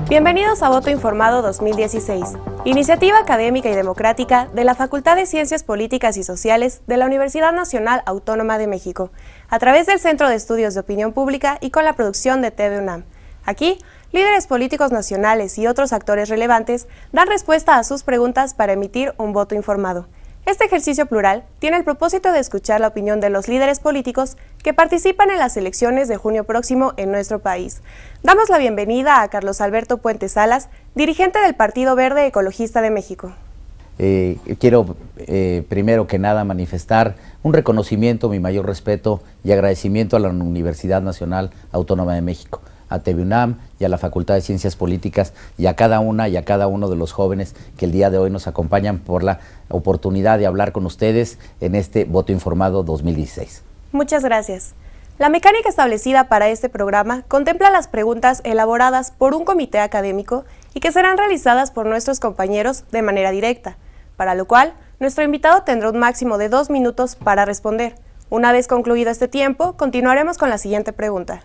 Bienvenidos a Voto Informado 2016, iniciativa académica y democrática de la Facultad de Ciencias Políticas y Sociales de la Universidad Nacional Autónoma de México, a través del Centro de Estudios de Opinión Pública y con la producción de TV UNAM. Aquí, líderes políticos nacionales y otros actores relevantes dan respuesta a sus preguntas para emitir un voto informado. Este ejercicio plural tiene el propósito de escuchar la opinión de los líderes políticos que participan en las elecciones de junio próximo en nuestro país. Damos la bienvenida a Carlos Alberto Puente Salas, dirigente del Partido Verde Ecologista de México. Quiero primero que nada manifestar un reconocimiento, mi mayor respeto y agradecimiento a la Universidad Nacional Autónoma de México, a TV UNAM y a la Facultad de Ciencias Políticas y a cada una y a cada uno de los jóvenes que el día de hoy nos acompañan por la oportunidad de hablar con ustedes en este Voto Informado 2016. Muchas gracias. La mecánica establecida para este programa contempla las preguntas elaboradas por un comité académico y que serán realizadas por nuestros compañeros de manera directa, para lo cual nuestro invitado tendrá un máximo de 2 minutos para responder. Una vez concluido este tiempo, continuaremos con la siguiente pregunta.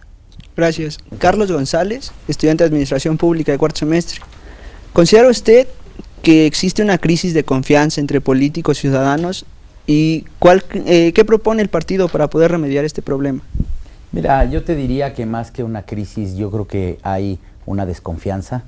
Gracias. Carlos González, estudiante de Administración Pública de cuarto semestre. ¿Considera usted que existe una crisis de confianza entre políticos y ciudadanos? ¿Y qué propone el partido para poder remediar este problema? Mira, yo te diría que más que una crisis, yo creo que hay una desconfianza.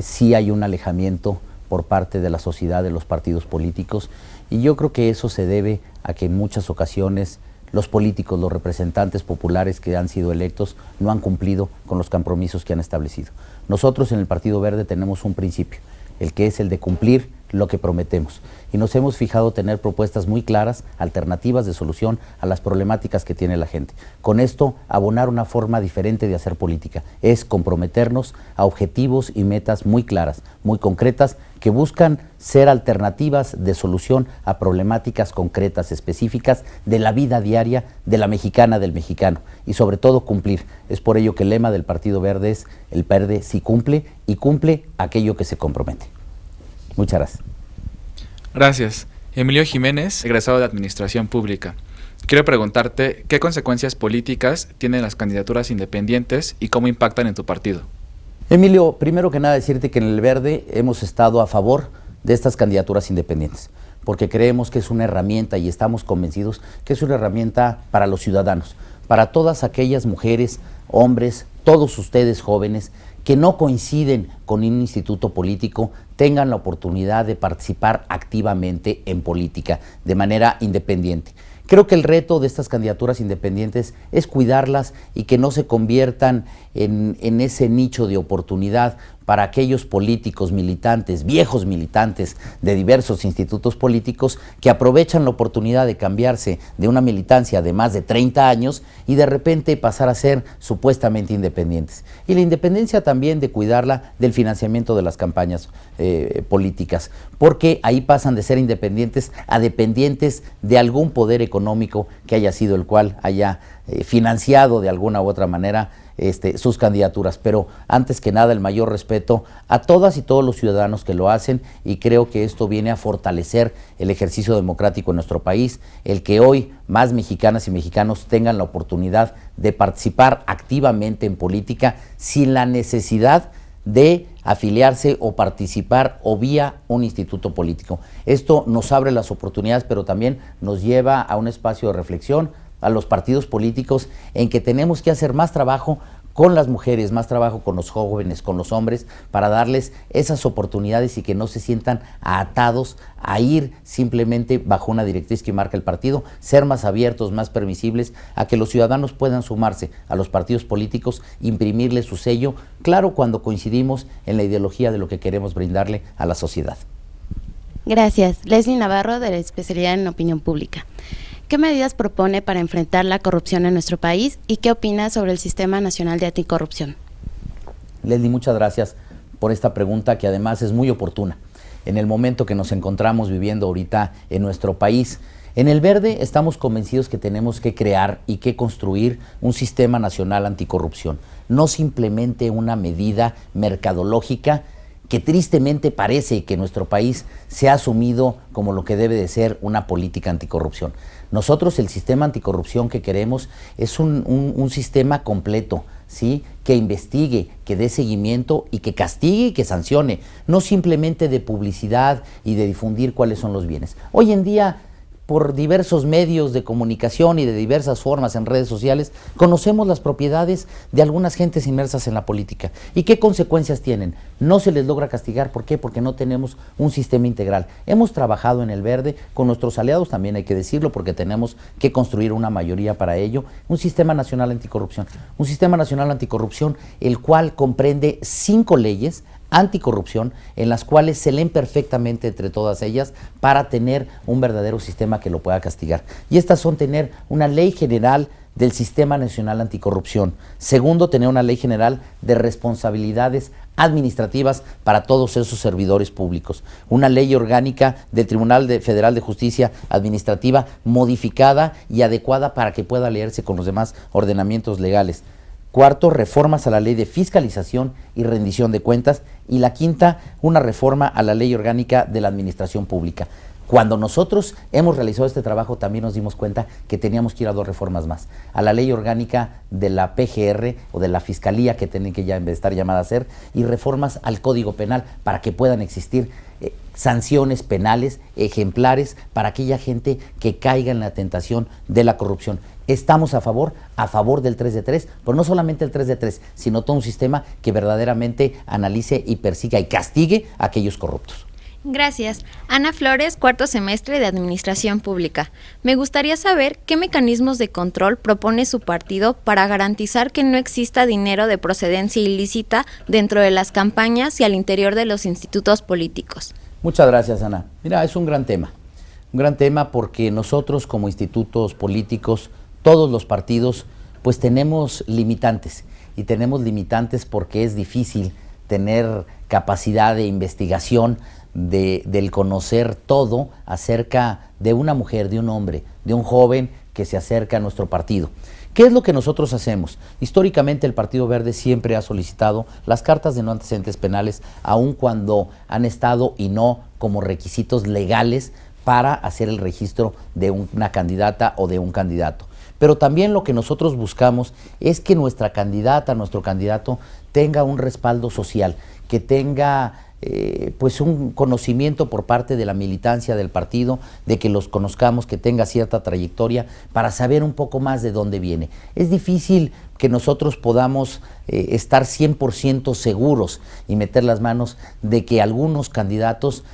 Sí hay un alejamiento por parte de la sociedad, de los partidos políticos, y yo creo que eso se debe a que en muchas ocasiones los políticos, los representantes populares que han sido electos no han cumplido con los compromisos que han establecido. Nosotros en el Partido Verde tenemos un principio, el que es el de cumplir lo que prometemos. Y nos hemos fijado tener propuestas muy claras, alternativas de solución a las problemáticas que tiene la gente. Con esto, abonar una forma diferente de hacer política. Es comprometernos a objetivos y metas muy claras, muy concretas, que buscan ser alternativas de solución a problemáticas concretas, específicas de la vida diaria de la mexicana, del mexicano. Y sobre todo cumplir. Es por ello que el lema del Partido Verde es: el verde sí cumple y cumple aquello que se compromete. Muchas gracias. Gracias. Emilio Jiménez, egresado de Administración Pública. Quiero preguntarte, ¿qué consecuencias políticas tienen las candidaturas independientes y cómo impactan en tu partido? Emilio, primero que nada decirte que en el Verde hemos estado a favor de estas candidaturas independientes, porque creemos que es una herramienta y estamos convencidos que es una herramienta para los ciudadanos, para todas aquellas mujeres, hombres, todos ustedes jóvenes que no coinciden con un instituto político, tengan la oportunidad de participar activamente en política, de manera independiente. Creo que el reto de estas candidaturas independientes es cuidarlas y que no se conviertan en ese nicho de oportunidad para aquellos políticos militantes, viejos militantes de diversos institutos políticos que aprovechan la oportunidad de cambiarse de una militancia de más de 30 años y de repente pasar a ser supuestamente independientes. Y la independencia también de cuidarla del financiamiento de las campañas políticas, porque ahí pasan de ser independientes a dependientes de algún poder económico que haya sido el cual haya financiado de alguna u otra manera sus candidaturas. Pero antes que nada, el mayor respeto a todas y todos los ciudadanos que lo hacen, y creo que esto viene a fortalecer el ejercicio democrático en nuestro país, el que hoy más mexicanas y mexicanos tengan la oportunidad de participar activamente en política sin la necesidad de afiliarse o participar o vía un instituto político. Esto nos abre las oportunidades, pero también nos lleva a un espacio de reflexión a los partidos políticos en que tenemos que hacer más trabajo con las mujeres, más trabajo con los jóvenes, con los hombres, para darles esas oportunidades y que no se sientan atados a ir simplemente bajo una directriz que marca el partido, ser más abiertos, más permisibles, a que los ciudadanos puedan sumarse a los partidos políticos, imprimirle su sello, claro, cuando coincidimos en la ideología de lo que queremos brindarle a la sociedad. Gracias. Leslie Navarro, de la especialidad en Opinión Pública. ¿Qué medidas propone para enfrentar la corrupción en nuestro país y qué opina sobre el Sistema Nacional de Anticorrupción? Leslie, muchas gracias por esta pregunta, que además es muy oportuna en el momento que nos encontramos viviendo ahorita en nuestro país. En el Verde estamos convencidos que tenemos que crear y que construir un sistema nacional anticorrupción, no simplemente una medida mercadológica que tristemente parece que nuestro país se ha asumido como lo que debe de ser una política anticorrupción. Nosotros el sistema anticorrupción que queremos es un sistema completo, ¿sí? Que investigue, que dé seguimiento y que castigue y que sancione, no simplemente de publicidad y de difundir cuáles son los bienes. Hoy en día, por diversos medios de comunicación y de diversas formas en redes sociales, conocemos las propiedades de algunas gentes inmersas en la política. ¿Y qué consecuencias tienen? No se les logra castigar. ¿Por qué? Porque no tenemos un sistema integral. Hemos trabajado en el Verde con nuestros aliados, también hay que decirlo, porque tenemos que construir una mayoría para ello, un sistema nacional anticorrupción. Un sistema nacional anticorrupción, el cual comprende 5 leyes anticorrupción, en las cuales se leen perfectamente entre todas ellas para tener un verdadero sistema que lo pueda castigar. Y estas son tener una ley general del Sistema Nacional Anticorrupción. Segundo, tener una ley general de responsabilidades administrativas para todos esos servidores públicos. Una ley orgánica del Tribunal Federal de Justicia Administrativa modificada y adecuada para que pueda leerse con los demás ordenamientos legales. Cuarto, reformas a la ley de fiscalización y rendición de cuentas. Y la quinta, una reforma a la ley orgánica de la administración pública. Cuando nosotros hemos realizado este trabajo, también nos dimos cuenta que teníamos que ir a 2 reformas más. A la ley orgánica de la PGR o de la Fiscalía, que tienen que ya estar llamada a ser, y reformas al Código Penal para que puedan existir sanciones penales ejemplares para aquella gente que caiga en la tentación de la corrupción. Estamos a favor del 3 de 3, pero no solamente el 3 de 3, sino todo un sistema que verdaderamente analice y persiga y castigue a aquellos corruptos. Gracias. Ana Flores, 4º semestre de Administración Pública. Me gustaría saber qué mecanismos de control propone su partido para garantizar que no exista dinero de procedencia ilícita dentro de las campañas y al interior de los institutos políticos. Muchas gracias, Ana. Mira, es un gran tema porque nosotros como institutos políticos, todos los partidos, pues tenemos limitantes, y tenemos limitantes porque es difícil tener capacidad de investigación, del conocer todo acerca de una mujer, de un hombre, de un joven que se acerca a nuestro partido. ¿Qué es lo que nosotros hacemos? Históricamente el Partido Verde siempre ha solicitado las cartas de no antecedentes penales, aun cuando han estado y no como requisitos legales para hacer el registro de una candidata o de un candidato. Pero también lo que nosotros buscamos es que nuestra candidata, nuestro candidato, tenga un respaldo social, que tenga pues un conocimiento por parte de la militancia del partido, de que los conozcamos, que tenga cierta trayectoria para saber un poco más de dónde viene. Es difícil que nosotros podamos estar 100% seguros y meter las manos de que algunos candidatos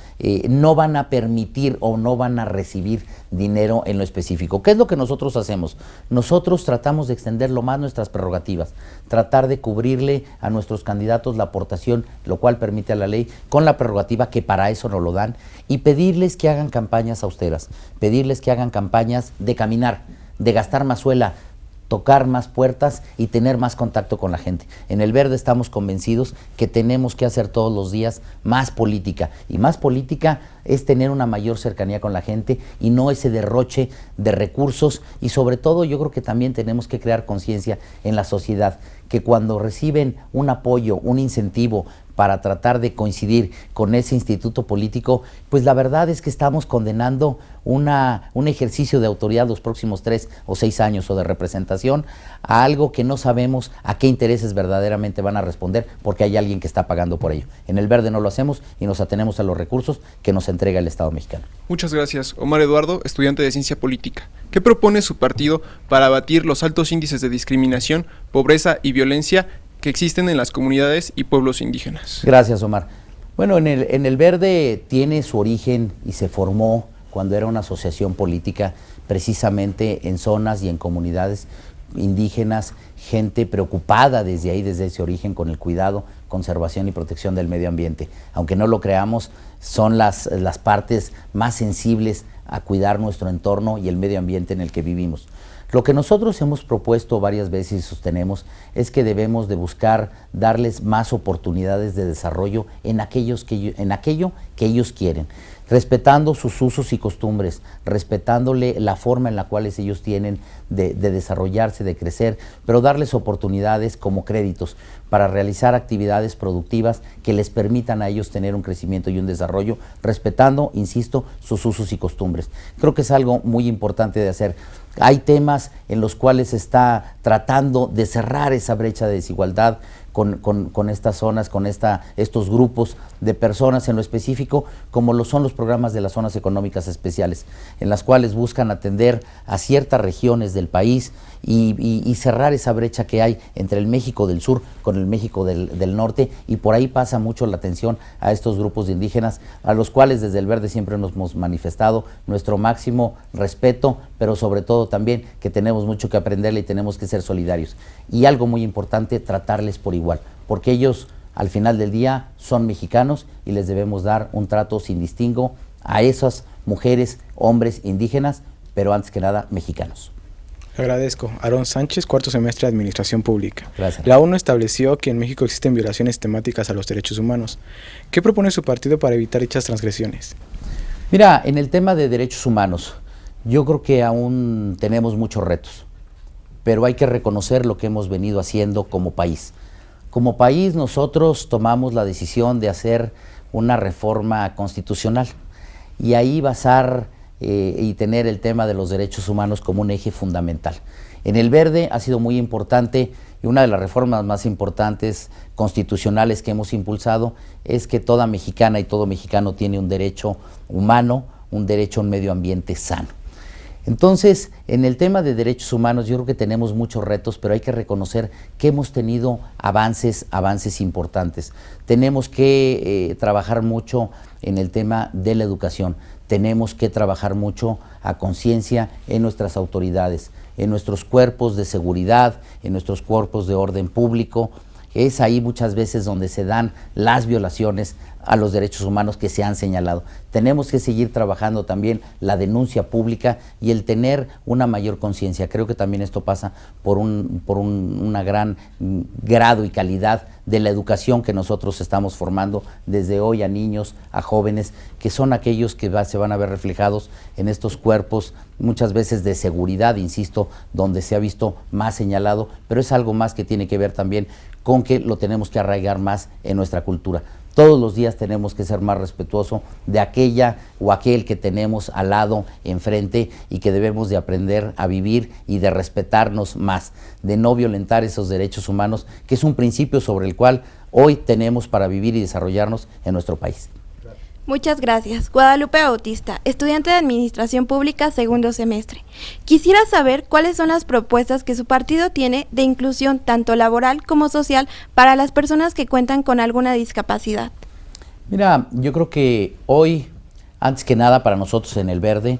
no van a permitir o no van a recibir dinero en lo específico. ¿Qué es lo que nosotros hacemos? Nosotros tratamos de extender lo más nuestras prerrogativas, tratar de cubrirle a nuestros candidatos la aportación, lo cual permite a la ley, con la prerrogativa que para eso nos lo dan, y pedirles que hagan campañas austeras, pedirles que hagan campañas de caminar, de gastar más suela, tocar más puertas y tener más contacto con la gente. En el Verde estamos convencidos que tenemos que hacer todos los días más política, y más política es tener una mayor cercanía con la gente y no ese derroche de recursos, y sobre todo yo creo que también tenemos que crear conciencia en la sociedad, que cuando reciben un apoyo, un incentivo para tratar de coincidir con ese instituto político, pues la verdad es que estamos condenando un ejercicio de autoridad los próximos 3 o 6 años o de representación a algo que no sabemos a qué intereses verdaderamente van a responder, porque hay alguien que está pagando por ello. En el Verde no lo hacemos y nos atenemos a los recursos que nos entrega el Estado mexicano. Muchas gracias. Omar Eduardo, estudiante de Ciencia Política. ¿Qué propone su partido para abatir los altos índices de discriminación, pobreza y violencia que existen en las comunidades y pueblos indígenas? Gracias, Omar. Bueno, en el Verde tiene su origen y se formó cuando era una asociación política precisamente en zonas y en comunidades indígenas, gente preocupada desde ahí, desde ese origen, con el cuidado, conservación y protección del medio ambiente. Aunque no lo creamos, son las partes más sensibles a cuidar nuestro entorno y el medio ambiente en el que vivimos. Lo que nosotros hemos propuesto varias veces y sostenemos es que debemos de buscar darles más oportunidades de desarrollo en aquello que ellos quieren, respetando sus usos y costumbres, respetándole la forma en la cual ellos tienen de desarrollarse, de crecer, pero darles oportunidades como créditos para realizar actividades productivas que les permitan a ellos tener un crecimiento y un desarrollo, respetando, insisto, sus usos y costumbres. Creo que es algo muy importante de hacer. Hay temas en los cuales se está tratando de cerrar esa brecha de desigualdad con estas zonas, con estos grupos de personas en lo específico, como lo son los programas de las zonas económicas especiales, en las cuales buscan atender a ciertas regiones del país y cerrar esa brecha que hay entre el México del Sur con el México del Norte, y por ahí pasa mucho la atención a estos grupos de indígenas, a los cuales desde el Verde siempre nos hemos manifestado nuestro máximo respeto, pero sobre todo también que tenemos mucho que aprenderle y tenemos que ser solidarios. Y algo muy importante, tratarles por igual, porque ellos al final del día son mexicanos y les debemos dar un trato sin distingo a esas mujeres, hombres indígenas, pero antes que nada mexicanos. Agradezco. Aarón Sánchez, cuarto semestre de Administración Pública. Gracias. La ONU estableció que en México existen violaciones sistemáticas a los derechos humanos. ¿Qué propone su partido para evitar dichas transgresiones? Mira, en el tema de derechos humanos, yo creo que aún tenemos muchos retos, pero hay que reconocer lo que hemos venido haciendo como país. Como país nosotros tomamos la decisión de hacer una reforma constitucional y ahí basar y tener el tema de los derechos humanos como un eje fundamental. En el Verde ha sido muy importante, y una de las reformas más importantes constitucionales que hemos impulsado es que toda mexicana y todo mexicano tiene un derecho humano, un derecho a un medio ambiente sano. Entonces, en el tema de derechos humanos yo creo que tenemos muchos retos, pero hay que reconocer que hemos tenido avances importantes. Tenemos que trabajar mucho en el tema de la educación, tenemos que trabajar mucho a conciencia en nuestras autoridades, en nuestros cuerpos de seguridad, en nuestros cuerpos de orden público. Es ahí muchas veces donde se dan las violaciones a los derechos humanos que se han señalado. Tenemos que seguir trabajando también la denuncia pública y el tener una mayor conciencia. Creo que también esto pasa por una gran grado y calidad de la educación que nosotros estamos formando desde hoy a niños, a jóvenes, que son aquellos que se van a ver reflejados en estos cuerpos, muchas veces de seguridad, insisto, donde se ha visto más señalado, pero es algo más que tiene que ver también con que lo tenemos que arraigar más en nuestra cultura. Todos los días tenemos que ser más respetuosos de aquella o aquel que tenemos al lado, enfrente, y que debemos de aprender a vivir y de respetarnos más, de no violentar esos derechos humanos, que es un principio sobre el cual hoy tenemos para vivir y desarrollarnos en nuestro país. Muchas gracias. Guadalupe Bautista, estudiante de Administración Pública, segundo semestre. Quisiera saber cuáles son las propuestas que su partido tiene de inclusión tanto laboral como social para las personas que cuentan con alguna discapacidad. Mira, yo creo que hoy, antes que nada para nosotros en el Verde,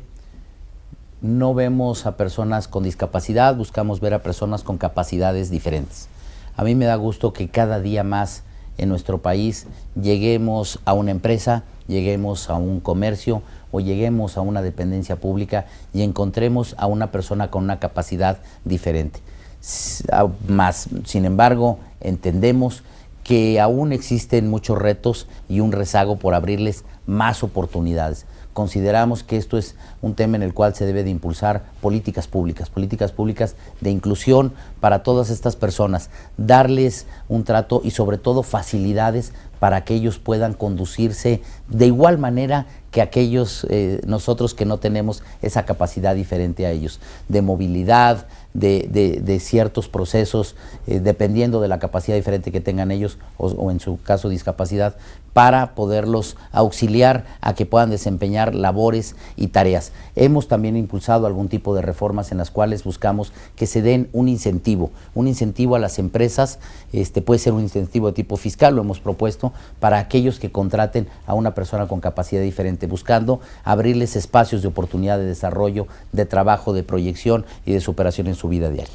no vemos a personas con discapacidad, buscamos ver a personas con capacidades diferentes. A mí me da gusto que cada día más en nuestro país lleguemos a una empresa, lleguemos a un comercio o lleguemos a una dependencia pública y encontremos a una persona con una capacidad diferente. Sin embargo, entendemos que aún existen muchos retos y un rezago por abrirles más oportunidades. Consideramos que esto es un tema en el cual se debe de impulsar políticas públicas de inclusión para todas estas personas, darles un trato y sobre todo facilidades para que ellos puedan conducirse de igual manera que aquellos nosotros que no tenemos esa capacidad diferente a ellos, de movilidad, de ciertos procesos, dependiendo de la capacidad diferente que tengan ellos o en su caso discapacidad, para poderlos auxiliar a que puedan desempeñar labores y tareas. Hemos también impulsado algún tipo de reformas en las cuales buscamos que se den un incentivo a las empresas, puede ser un incentivo de tipo fiscal, lo hemos propuesto, para aquellos que contraten a una persona con capacidad diferente, buscando abrirles espacios de oportunidad de desarrollo, de trabajo, de proyección y de superación en su vida diaria.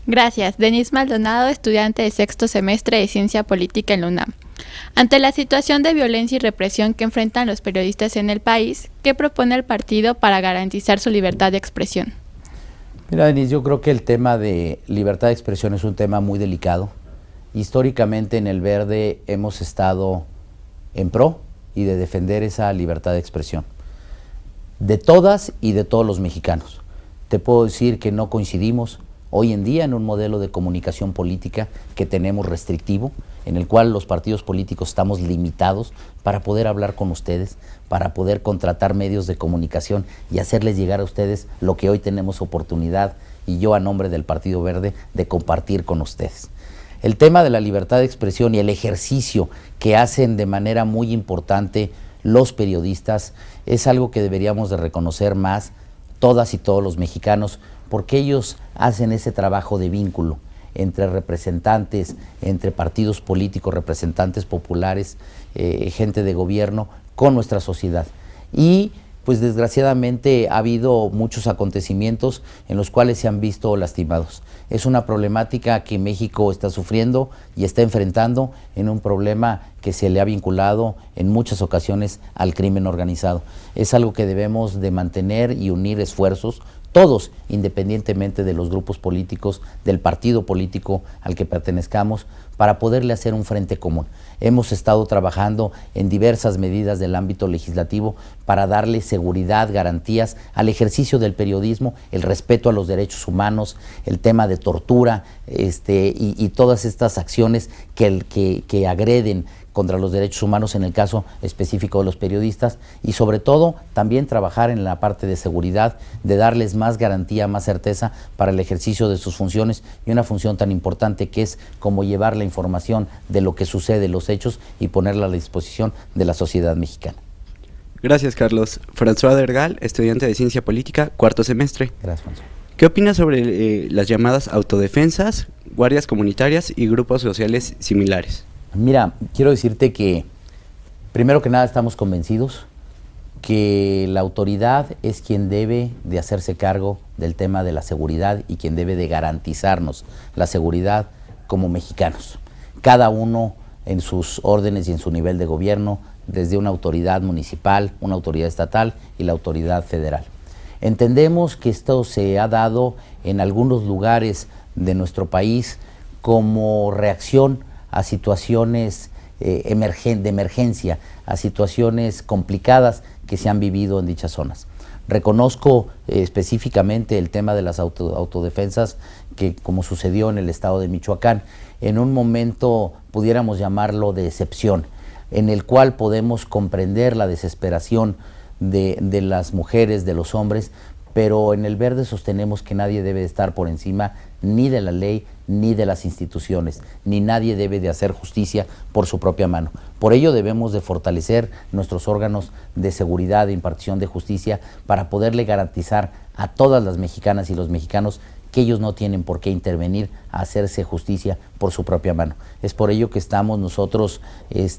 Gracias. Denise Maldonado, estudiante de sexto semestre de Ciencia Política en la UNAM. Ante la situación de violencia y represión que enfrentan los periodistas en el país, ¿qué propone el partido para garantizar su libertad de expresión? Mira, Denise, yo creo que el tema de libertad de expresión es un tema muy delicado. Históricamente en el Verde hemos estado en pro y de defender esa libertad de expresión, de todas y de todos los mexicanos. Te puedo decir que no coincidimos hoy en día en un modelo de comunicación política que tenemos restrictivo, en el cual los partidos políticos estamos limitados para poder hablar con ustedes, para poder contratar medios de comunicación y hacerles llegar a ustedes lo que hoy tenemos oportunidad, y yo a nombre del Partido Verde, de compartir con ustedes. El tema de la libertad de expresión y el ejercicio que hacen de manera muy importante los periodistas es algo que deberíamos de reconocer más todas y todos los mexicanos, porque ellos hacen ese trabajo de vínculo entre representantes, entre partidos políticos, representantes populares, gente de gobierno, con nuestra sociedad. Y pues desgraciadamente ha habido muchos acontecimientos en los cuales se han visto lastimados. Es una problemática que México está sufriendo y está enfrentando, en un problema que se le ha vinculado en muchas ocasiones al crimen organizado. Es algo que debemos de mantener y unir esfuerzos, todos, independientemente de los grupos políticos, del partido político al que pertenezcamos, para poderle hacer un frente común. Hemos estado trabajando en diversas medidas del ámbito legislativo para darle seguridad, garantías al ejercicio del periodismo, el respeto a los derechos humanos, el tema de tortura, y todas estas acciones que agreden contra los derechos humanos en el caso específico de los periodistas, y sobre todo también trabajar en la parte de seguridad, de darles más garantía, más certeza para el ejercicio de sus funciones, y una función tan importante que es como llevar la información de lo que sucede, los hechos, y ponerla a la disposición de la sociedad mexicana. Gracias, Carlos. François Dergal, estudiante de Ciencia Política, cuarto semestre. Gracias, François. ¿Qué opinas sobre las llamadas autodefensas, guardias comunitarias y grupos sociales similares? Mira, quiero decirte que, primero que nada, estamos convencidos que la autoridad es quien debe de hacerse cargo del tema de la seguridad y quien debe de garantizarnos la seguridad como mexicanos. Cada uno en sus órdenes y en su nivel de gobierno, desde una autoridad municipal, una autoridad estatal y la autoridad federal. Entendemos que esto se ha dado en algunos lugares de nuestro país como reacción a situaciones de emergencia, a situaciones complicadas que se han vivido en dichas zonas. Reconozco específicamente el tema de las autodefensas, que como sucedió en el estado de Michoacán, en un momento pudiéramos llamarlo de excepción, en el cual podemos comprender la desesperación de las mujeres, de los hombres, pero en el Verde sostenemos que nadie debe estar por encima ni de la ley, ni de las instituciones, ni nadie debe de hacer justicia por su propia mano. Por ello debemos de fortalecer nuestros órganos de seguridad, de impartición de justicia, para poderle garantizar a todas las mexicanas y los mexicanos que ellos no tienen por qué intervenir a hacerse justicia por su propia mano. Es por ello que estamos nosotros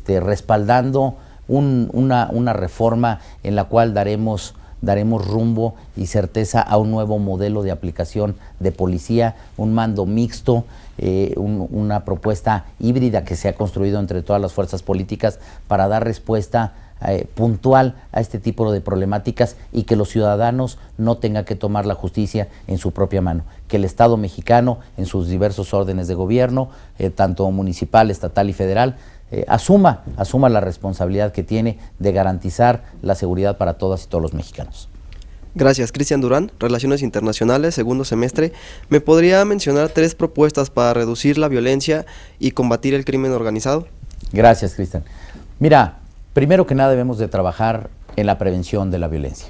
respaldando una reforma en la cual daremos rumbo y certeza a un nuevo modelo de aplicación de policía, un mando mixto, una propuesta híbrida que se ha construido entre todas las fuerzas políticas para dar respuesta puntual a este tipo de problemáticas, y que los ciudadanos no tengan que tomar la justicia en su propia mano, que el Estado mexicano en sus diversos órdenes de gobierno, tanto municipal, estatal y federal, asuma la responsabilidad que tiene de garantizar la seguridad para todas y todos los mexicanos. Gracias. Cristian Durán, Relaciones Internacionales, segundo semestre. ¿Me podría mencionar 3 propuestas para reducir la violencia y combatir el crimen organizado? Gracias, Cristian. Mira, primero que nada debemos de trabajar en la prevención de la violencia.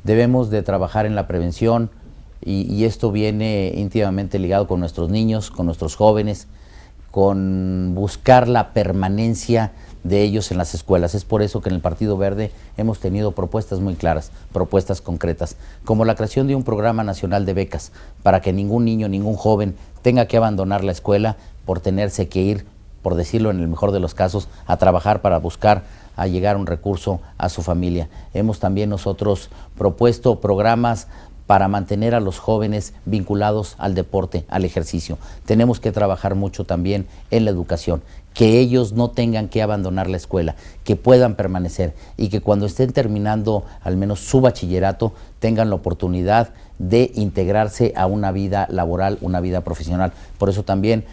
Debemos de trabajar en la prevención, y esto viene íntimamente ligado con nuestros niños, con nuestros jóvenes, con buscar la permanencia de ellos en las escuelas. Es por eso que en el Partido Verde hemos tenido propuestas muy claras, propuestas concretas, como la creación de un programa nacional de becas para que ningún niño, ningún joven tenga que abandonar la escuela por tenerse que ir, por decirlo en el mejor de los casos, a trabajar para buscar a llegar un recurso a su familia. Hemos también nosotros propuesto programas para mantener a los jóvenes vinculados al deporte, al ejercicio. Tenemos que trabajar mucho también en la educación, que ellos no tengan que abandonar la escuela, que puedan permanecer y que cuando estén terminando al menos su bachillerato tengan la oportunidad de integrarse a una vida laboral, una vida profesional. Por eso también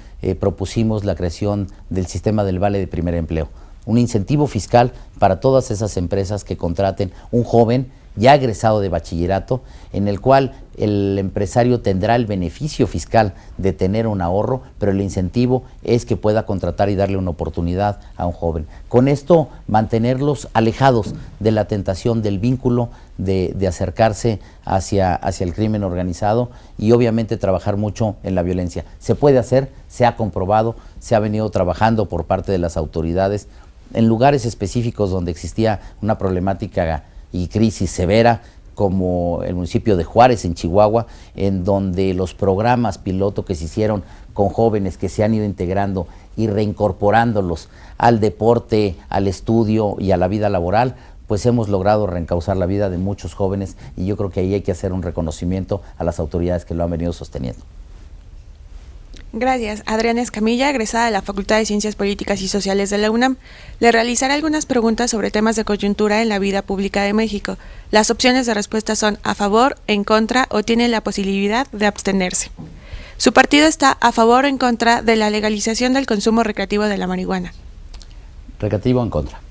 propusimos la creación del sistema del vale de primer empleo, un incentivo fiscal para todas esas empresas que contraten un joven ya egresado de bachillerato, en el cual el empresario tendrá el beneficio fiscal de tener un ahorro, pero el incentivo es que pueda contratar y darle una oportunidad a un joven. Con esto, mantenerlos alejados de la tentación del vínculo, de acercarse hacia el crimen organizado y obviamente trabajar mucho en la violencia. Se puede hacer, se ha comprobado, se ha venido trabajando por parte de las autoridades en lugares específicos donde existía una problemática y crisis severa, como el municipio de Juárez, en Chihuahua, en donde los programas piloto que se hicieron con jóvenes que se han ido integrando y reincorporándolos al deporte, al estudio y a la vida laboral, pues hemos logrado reencauzar la vida de muchos jóvenes y yo creo que ahí hay que hacer un reconocimiento a las autoridades que lo han venido sosteniendo. Gracias. Adriana Escamilla, egresada de la Facultad de Ciencias Políticas y Sociales de la UNAM. Le realizaré algunas preguntas sobre temas de coyuntura en la vida pública de México. Las opciones de respuesta son a favor, en contra o tiene la posibilidad de abstenerse. Su partido está a favor o en contra de la legalización del consumo recreativo de la marihuana. Recreativo en contra.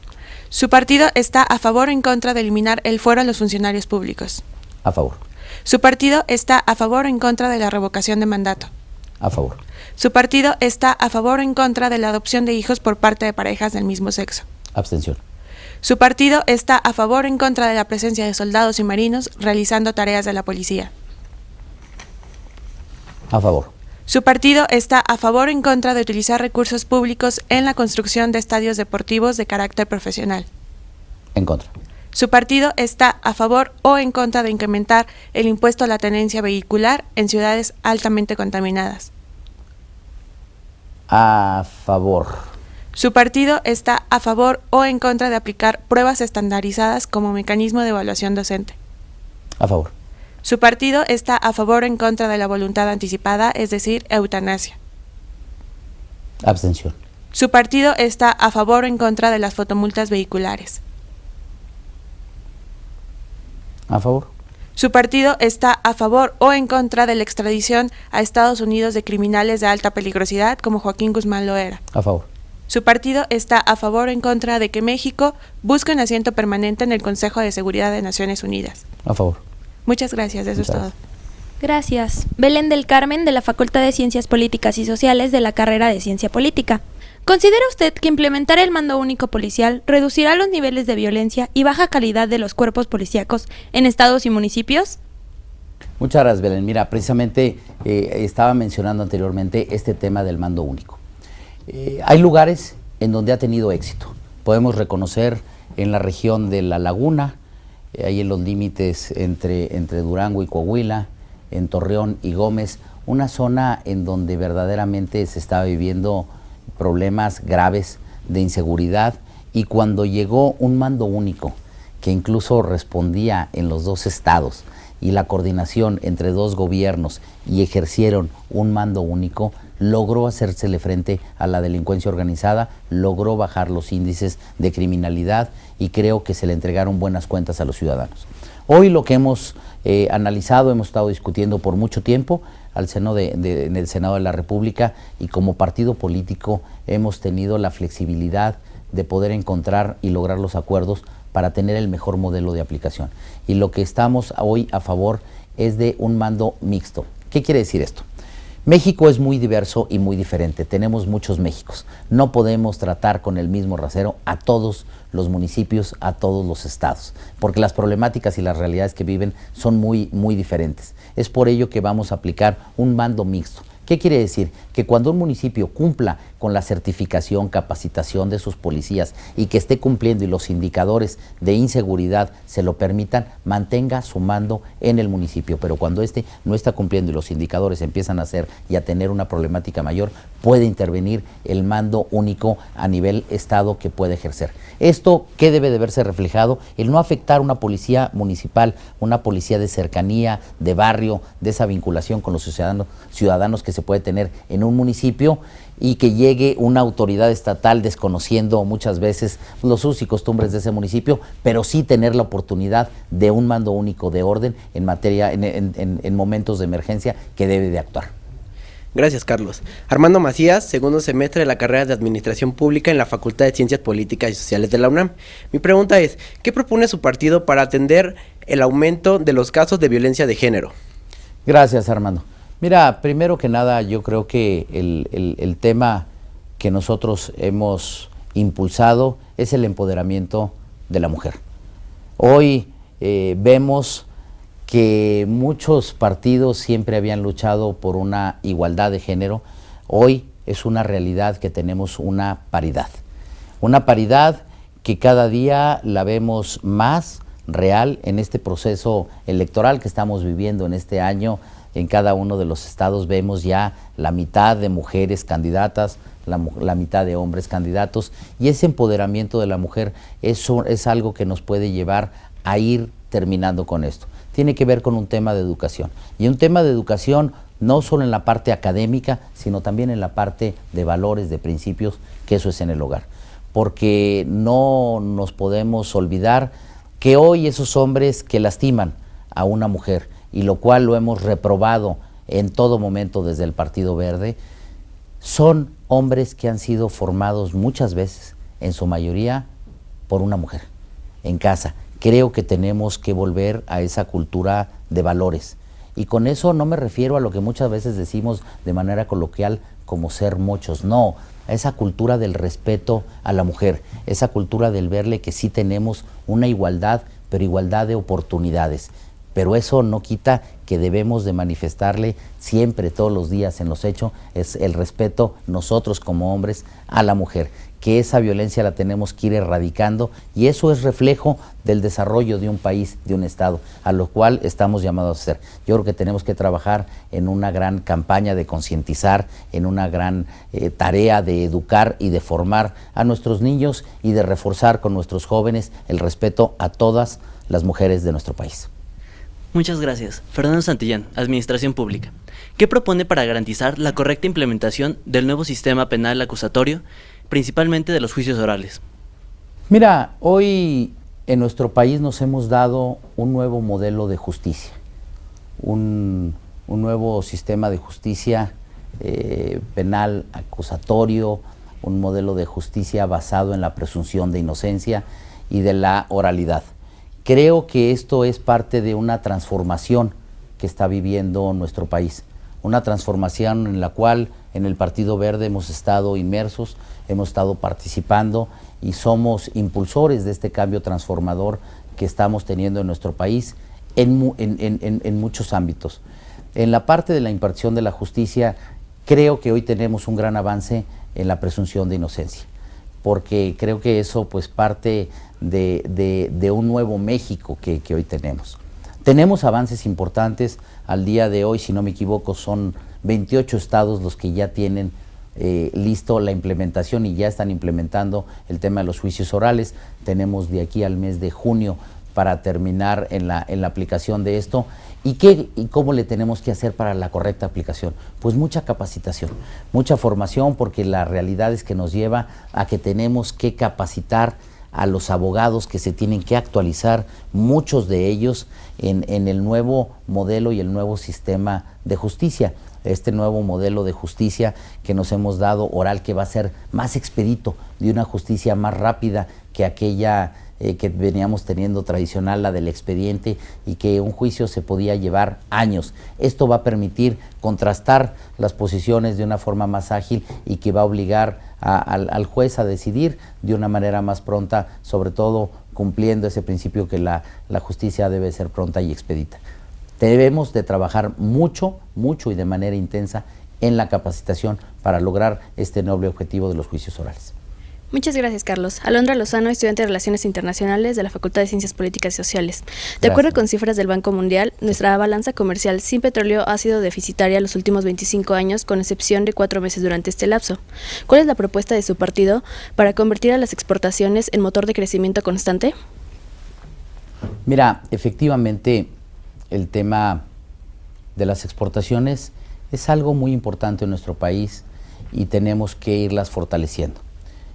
Su partido está a favor o en contra de eliminar el fuero a los funcionarios públicos. A favor. Su partido está a favor o en contra de la revocación de mandato. A favor. Su partido está a favor o en contra de la adopción de hijos por parte de parejas del mismo sexo. Abstención. Su partido está a favor o en contra de la presencia de soldados y marinos realizando tareas de la policía. A favor. Su partido está a favor o en contra de utilizar recursos públicos en la construcción de estadios deportivos de carácter profesional. En contra. Su partido está a favor o en contra de incrementar el impuesto a la tenencia vehicular en ciudades altamente contaminadas. A favor. Su partido está a favor o en contra de aplicar pruebas estandarizadas como mecanismo de evaluación docente. A favor. Su partido está a favor o en contra de la voluntad anticipada, es decir, eutanasia. Abstención. Su partido está a favor o en contra de las fotomultas vehiculares. A favor. Su partido está a favor o en contra de la extradición a Estados Unidos de criminales de alta peligrosidad como Joaquín Guzmán Loera. A favor. Su partido está a favor o en contra de que México busque un asiento permanente en el Consejo de Seguridad de Naciones Unidas. A favor. Muchas gracias, eso es todo. Gracias. Belén del Carmen, de la Facultad de Ciencias Políticas y Sociales de la carrera de Ciencia Política. ¿Considera usted que implementar el mando único policial reducirá los niveles de violencia y baja calidad de los cuerpos policíacos en estados y municipios? Muchas gracias, Belén. Mira, precisamente estaba mencionando anteriormente este tema del mando único. Hay lugares en donde ha tenido éxito. Podemos reconocer en la región de La Laguna, ahí en los límites entre Durango y Coahuila, en Torreón y Gómez, una zona en donde verdaderamente se estaba viviendo problemas graves de inseguridad, y cuando llegó un mando único que incluso respondía en los dos estados y la coordinación entre dos gobiernos y ejercieron un mando único, logró hacérsele frente a la delincuencia organizada, logró bajar los índices de criminalidad y creo que se le entregaron buenas cuentas a los ciudadanos. Hoy lo que hemos analizado, hemos estado discutiendo por mucho tiempo en el Senado de la República, y como partido político hemos tenido la flexibilidad de poder encontrar y lograr los acuerdos para tener el mejor modelo de aplicación. Y lo que estamos hoy a favor es de un mando mixto. ¿Qué quiere decir esto? México es muy diverso y muy diferente, tenemos muchos Méxicos. No podemos tratar con el mismo rasero a todos los municipios, a todos los estados, porque las problemáticas y las realidades que viven son muy, muy diferentes. Es por ello que vamos a aplicar un mando mixto. ¿Qué quiere decir? Que cuando un municipio cumpla con la certificación, capacitación de sus policías y que esté cumpliendo y los indicadores de inseguridad se lo permitan, mantenga su mando en el municipio. Pero cuando este no está cumpliendo y los indicadores empiezan a hacer y a tener una problemática mayor, puede intervenir el mando único a nivel estado que puede ejercer. Esto, ¿qué debe de verse reflejado? El no afectar una policía municipal, una policía de cercanía, de barrio, de esa vinculación con los ciudadanos que se puede tener en un municipio y que llegue una autoridad estatal desconociendo muchas veces los usos y costumbres de ese municipio, pero sí tener la oportunidad de un mando único de orden en materia, en momentos de emergencia que debe de actuar. Gracias, Carlos. Armando Macías, segundo semestre de la carrera de Administración Pública en la Facultad de Ciencias Políticas y Sociales de la UNAM. Mi pregunta es, ¿qué propone su partido para atender el aumento de los casos de violencia de género? Gracias, Armando. Mira, primero que nada, yo creo que el tema que nosotros hemos impulsado es el empoderamiento de la mujer. Hoy vemos que muchos partidos siempre habían luchado por una igualdad de género. Hoy es una realidad que tenemos una paridad que cada día la vemos más real en este proceso electoral que estamos viviendo en este año. En cada uno de los estados vemos ya la mitad de mujeres candidatas, la mitad de hombres candidatos, y ese empoderamiento de la mujer es algo que nos puede llevar a ir terminando con esto. Tiene que ver con un tema de educación, y un tema de educación no solo en la parte académica, sino también en la parte de valores, de principios, que eso es en el hogar. Porque no nos podemos olvidar que hoy esos hombres que lastiman a una mujer, y lo cual lo hemos reprobado en todo momento desde el Partido Verde, son hombres que han sido formados muchas veces, en su mayoría, por una mujer, en casa. Creo que tenemos que volver a esa cultura de valores. Y con eso no me refiero a lo que muchas veces decimos de manera coloquial como ser mochos, no, a esa cultura del respeto a la mujer, esa cultura del verle que sí tenemos una igualdad, pero igualdad de oportunidades. Pero eso no quita que debemos de manifestarle siempre, todos los días en los hechos, es el respeto nosotros como hombres a la mujer, que esa violencia la tenemos que ir erradicando, y eso es reflejo del desarrollo de un país, de un estado, a lo cual estamos llamados a hacer. Yo creo que tenemos que trabajar en una gran campaña de concientizar, en una gran tarea de educar y de formar a nuestros niños y de reforzar con nuestros jóvenes el respeto a todas las mujeres de nuestro país. Muchas gracias. Fernando Santillán, Administración Pública. ¿Qué propone para garantizar la correcta implementación del nuevo sistema penal acusatorio, principalmente de los juicios orales? Mira, hoy en nuestro país nos hemos dado un nuevo modelo de justicia, un nuevo sistema de justicia penal acusatorio, un modelo de justicia basado en la presunción de inocencia y de la oralidad. Creo que esto es parte de una transformación que está viviendo nuestro país, una transformación en la cual en el Partido Verde hemos estado inmersos, hemos estado participando y somos impulsores de este cambio transformador que estamos teniendo en nuestro país en muchos ámbitos. En la parte de la impartición de la justicia, creo que hoy tenemos un gran avance en la presunción de inocencia, porque creo que eso pues parte de un nuevo México que hoy tenemos. Tenemos avances importantes. Al día de hoy, si no me equivoco, son 28 estados los que ya tienen listo la implementación y ya están implementando el tema de los juicios orales. Tenemos de aquí al mes de junio para terminar en la aplicación de esto. ¿Y cómo le tenemos que hacer para la correcta aplicación? Pues mucha capacitación, mucha formación, porque la realidad es que nos lleva a que tenemos que capacitar a los abogados, que se tienen que actualizar, muchos de ellos, en el nuevo modelo y el nuevo sistema de justicia. Este nuevo modelo de justicia que nos hemos dado oral, que va a ser más expedito, de una justicia más rápida que aquella que veníamos teniendo tradicional, la del expediente, y que un juicio se podía llevar años. Esto va a permitir contrastar las posiciones de una forma más ágil y que va a obligar al juez a decidir de una manera más pronta, sobre todo cumpliendo ese principio que la justicia debe ser pronta y expedita. Debemos de trabajar mucho y de manera intensa en la capacitación para lograr este noble objetivo de los juicios orales. Muchas gracias, Carlos. Alondra Lozano, estudiante de Relaciones Internacionales de la Facultad de Ciencias Políticas y Sociales. De acuerdo con cifras del Banco Mundial, nuestra balanza comercial sin petróleo ha sido deficitaria los últimos 25 años, con excepción de 4 meses durante este lapso. ¿Cuál es la propuesta de su partido para convertir a las exportaciones en motor de crecimiento constante? Mira, efectivamente, el tema de las exportaciones es algo muy importante en nuestro país y tenemos que irlas fortaleciendo.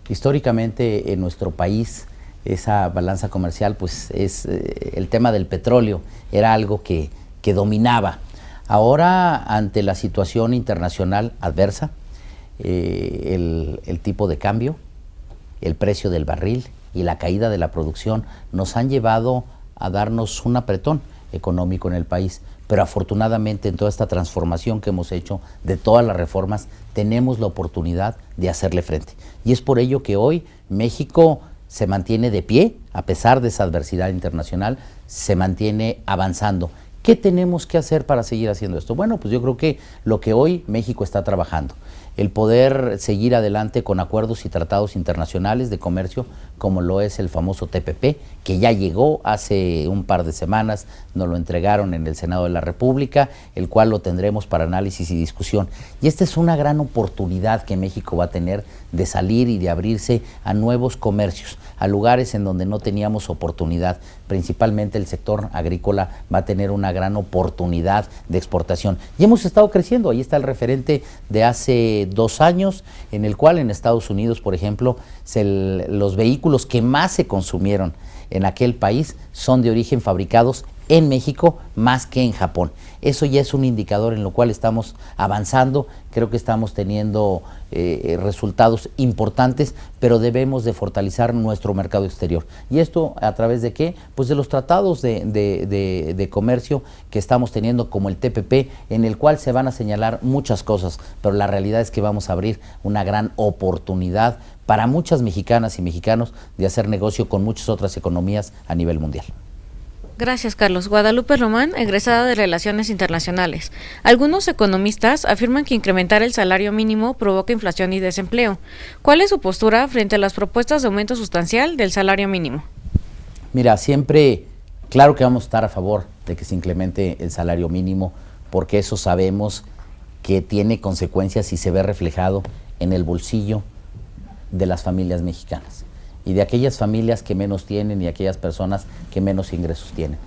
Históricamente en nuestro país esa balanza comercial, pues es el tema del petróleo, era algo que dominaba. Ahora, ante la situación internacional adversa, el tipo de cambio, el precio del barril y la caída de la producción nos han llevado a darnos un apretón económico en el país. Pero afortunadamente en toda esta transformación que hemos hecho de todas las reformas, tenemos la oportunidad de hacerle frente. Y es por ello que hoy México se mantiene de pie, a pesar de esa adversidad internacional, se mantiene avanzando. ¿Qué tenemos que hacer para seguir haciendo esto? Bueno, pues yo creo que lo que hoy México está trabajando, el poder seguir adelante con acuerdos y tratados internacionales de comercio, como lo es el famoso TPP, que ya llegó hace un par de semanas, nos lo entregaron en el Senado de la República, el cual lo tendremos para análisis y discusión. Y esta es una gran oportunidad que México va a tener de salir y de abrirse a nuevos comercios, a lugares en donde no teníamos oportunidad. Principalmente el sector agrícola va a tener una gran oportunidad de exportación. Y hemos estado creciendo, ahí está el referente de hace 2 años, en el cual en Estados Unidos, por ejemplo, los vehículos que más se consumieron en aquel país son de origen fabricados en México más que en Japón. Eso ya es un indicador en lo cual estamos avanzando, creo que estamos teniendo resultados importantes, pero debemos de fortalecer nuestro mercado exterior. ¿Y esto a través de qué? Pues de los tratados de comercio que estamos teniendo, como el TPP, en el cual se van a señalar muchas cosas, pero la realidad es que vamos a abrir una gran oportunidad para muchas mexicanas y mexicanos de hacer negocio con muchas otras economías a nivel mundial. Gracias, Carlos. Guadalupe Román, egresada de Relaciones Internacionales. Algunos economistas afirman que incrementar el salario mínimo provoca inflación y desempleo. ¿Cuál es su postura frente a las propuestas de aumento sustancial del salario mínimo? Mira, siempre, claro que vamos a estar a favor de que se incremente el salario mínimo, porque eso sabemos que tiene consecuencias y se ve reflejado en el bolsillo de las familias mexicanas y de aquellas familias que menos tienen y aquellas personas que menos ingresos tienen.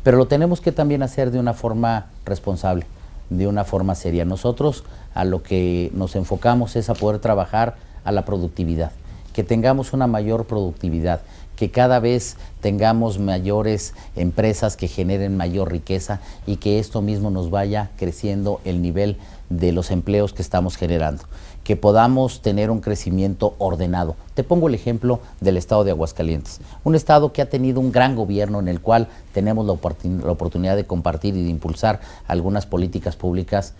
Pero lo tenemos que también hacer de una forma responsable, de una forma seria. Nosotros a lo que nos enfocamos es a poder trabajar a la productividad, que tengamos una mayor productividad, que cada vez tengamos mayores empresas que generen mayor riqueza y que esto mismo nos vaya creciendo el nivel de los empleos que estamos generando, que podamos tener un crecimiento ordenado. Te pongo el ejemplo del estado de Aguascalientes, un estado que ha tenido un gran gobierno en el cual tenemos la oportunidad de compartir y de impulsar algunas políticas públicas,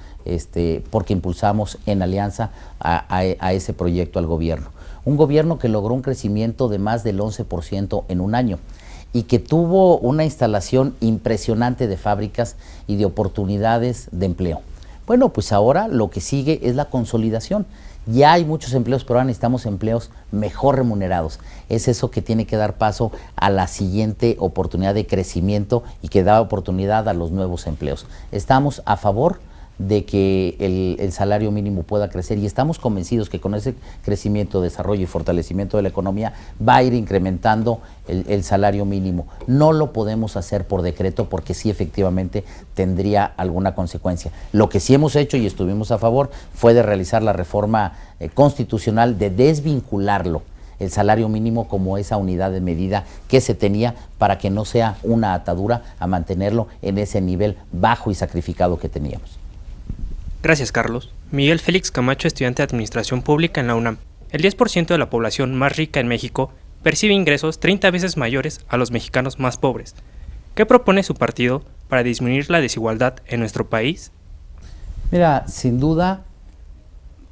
porque impulsamos en alianza a ese proyecto al gobierno. Un gobierno que logró un crecimiento de más del 11% en un año y que tuvo una instalación impresionante de fábricas y de oportunidades de empleo. Bueno, pues ahora lo que sigue es la consolidación. Ya hay muchos empleos, pero ahora necesitamos empleos mejor remunerados. Es eso que tiene que dar paso a la siguiente oportunidad de crecimiento y que da oportunidad a los nuevos empleos. Estamos a favor de que el salario mínimo pueda crecer y estamos convencidos que con ese crecimiento, desarrollo y fortalecimiento de la economía va a ir incrementando el salario mínimo. No lo podemos hacer por decreto porque sí efectivamente tendría alguna consecuencia. Lo que sí hemos hecho y estuvimos a favor fue de realizar la reforma constitucional de desvincularlo, el salario mínimo, como esa unidad de medida que se tenía para que no sea una atadura a mantenerlo en ese nivel bajo y sacrificado que teníamos. Gracias, Carlos. Miguel Félix Camacho, estudiante de Administración Pública en la UNAM. El 10% de la población más rica en México percibe ingresos 30 veces mayores a los mexicanos más pobres. ¿Qué propone su partido para disminuir la desigualdad en nuestro país? Mira, sin duda,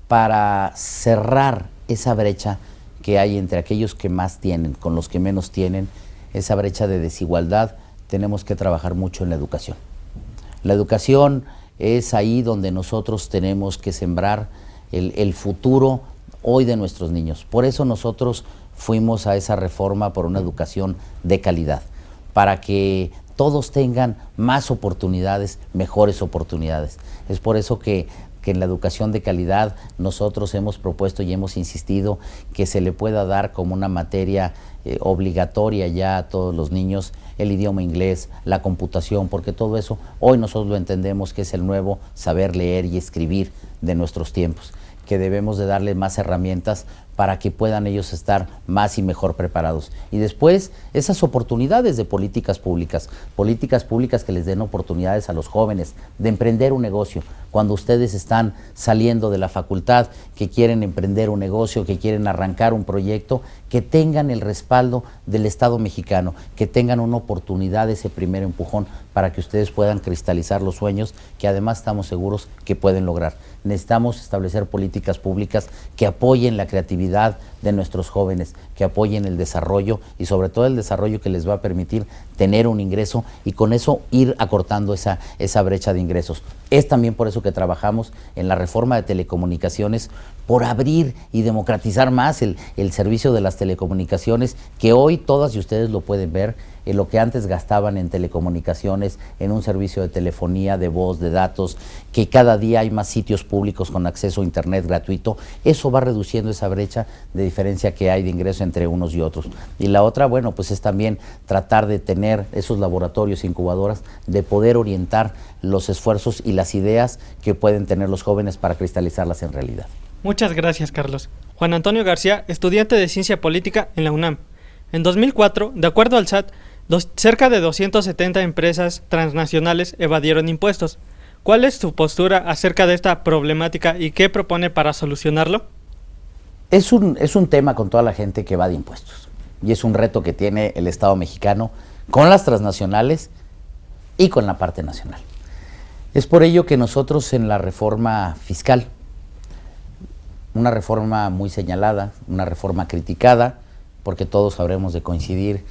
para cerrar esa brecha que hay entre aquellos que más tienen con los que menos tienen, esa brecha de desigualdad, tenemos que trabajar mucho en la educación. La educación es ahí donde nosotros tenemos que sembrar el futuro hoy de nuestros niños. Por eso nosotros fuimos a esa reforma por una educación de calidad, para que todos tengan más oportunidades, mejores oportunidades. Es por eso que que en la educación de calidad nosotros hemos propuesto y hemos insistido que se le pueda dar como una materia obligatoria ya a todos los niños el idioma inglés, la computación, porque todo eso hoy nosotros lo entendemos que es el nuevo saber leer y escribir de nuestros tiempos, que debemos de darle más herramientas para que puedan ellos estar más y mejor preparados. Y después, esas oportunidades de políticas públicas que les den oportunidades a los jóvenes de emprender un negocio. Cuando ustedes están saliendo de la facultad, que quieren emprender un negocio, que quieren arrancar un proyecto, que tengan el respaldo del Estado mexicano, que tengan una oportunidad, ese primer empujón, para que ustedes puedan cristalizar los sueños que además estamos seguros que pueden lograr. Necesitamos establecer políticas públicas que apoyen la creatividad de nuestros jóvenes, que apoyen el desarrollo y sobre todo el desarrollo que les va a permitir tener un ingreso y con eso ir acortando esa brecha de ingresos. Es también por eso que trabajamos en la reforma de telecomunicaciones, por abrir y democratizar más el servicio de las telecomunicaciones, que hoy todas y ustedes lo pueden ver, en lo que antes gastaban en telecomunicaciones, en un servicio de telefonía, de voz, de datos, que cada día hay más sitios públicos con acceso a internet gratuito. Eso va reduciendo esa brecha de diferencia que hay de ingreso entre unos y otros. Y la otra, bueno, pues es también tratar de tener esos laboratorios incubadoras, de poder orientar los esfuerzos y las ideas que pueden tener los jóvenes para cristalizarlas en realidad. Muchas gracias, Carlos. Juan Antonio García, estudiante de Ciencia Política en la UNAM. En 2004, de acuerdo al SAT, cerca de 270 empresas transnacionales evadieron impuestos. ¿Cuál es su postura acerca de esta problemática y qué propone para solucionarlo? Es un tema con toda la gente que evade impuestos y es un reto que tiene el Estado mexicano con las transnacionales y con la parte nacional. Es por ello que nosotros en la reforma fiscal, una reforma muy señalada, una reforma criticada, porque todos habremos de coincidir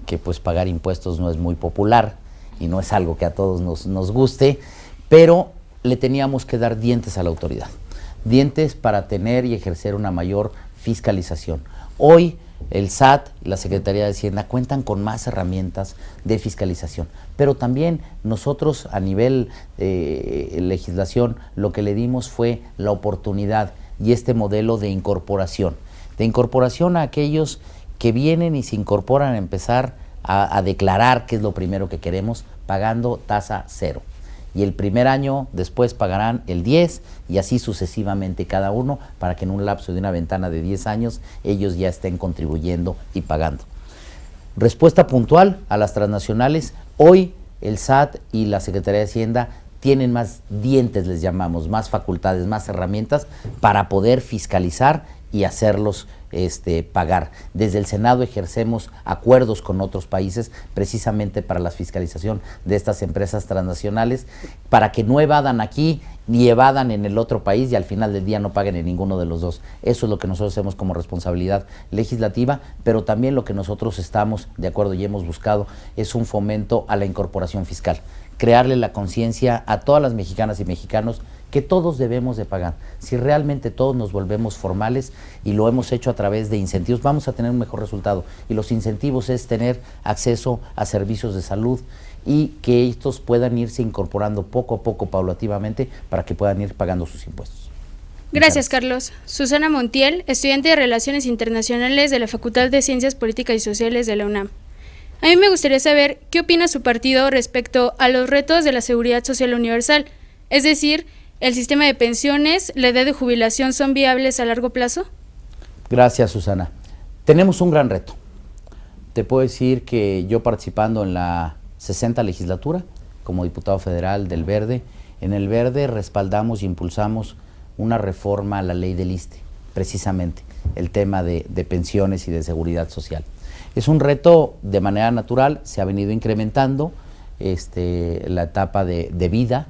que pues pagar impuestos no es muy popular y no es algo que a todos nos guste, pero le teníamos que dar dientes a la autoridad, dientes para tener y ejercer una mayor fiscalización. Hoy el SAT y la Secretaría de Hacienda cuentan con más herramientas de fiscalización, pero también nosotros a nivel legislación lo que le dimos fue la oportunidad y este modelo de incorporación a aquellos que vienen y se incorporan a empezar a declarar qué es lo primero que queremos, pagando tasa cero. Y el primer año después pagarán el 10 y así sucesivamente cada uno para que en un lapso de una ventana de 10 años ellos ya estén contribuyendo y pagando. Respuesta puntual a las transnacionales. Hoy el SAT y la Secretaría de Hacienda tienen más dientes, les llamamos, más facultades, más herramientas para poder fiscalizar y hacerlos pagar. Desde el Senado ejercemos acuerdos con otros países precisamente para la fiscalización de estas empresas transnacionales, para que no evadan aquí ni evadan en el otro país y al final del día no paguen en ninguno de los dos. Eso es lo que nosotros hacemos como responsabilidad legislativa, pero también lo que nosotros estamos de acuerdo y hemos buscado es un fomento a la incorporación fiscal, crearle la conciencia a todas las mexicanas y mexicanos que todos debemos de pagar. Si realmente todos nos volvemos formales y lo hemos hecho a través de incentivos, vamos a tener un mejor resultado. Y los incentivos es tener acceso a servicios de salud y que estos puedan irse incorporando poco a poco, paulativamente, para que puedan ir pagando sus impuestos. Gracias, Carlos. Susana Montiel, estudiante de Relaciones Internacionales de la Facultad de Ciencias Políticas y Sociales de la UNAM. A mí me gustaría saber qué opina su partido respecto a los retos de la seguridad social universal, es decir, ¿el sistema de pensiones, la edad de jubilación son viables a largo plazo? Gracias, Susana. Tenemos un gran reto. Te puedo decir que yo participando en la 60 legislatura como diputado federal del Verde, en el Verde respaldamos y impulsamos una reforma a la ley del ISSSTE, precisamente el tema de pensiones y de seguridad social. Es un reto de manera natural, se ha venido incrementando la etapa de vida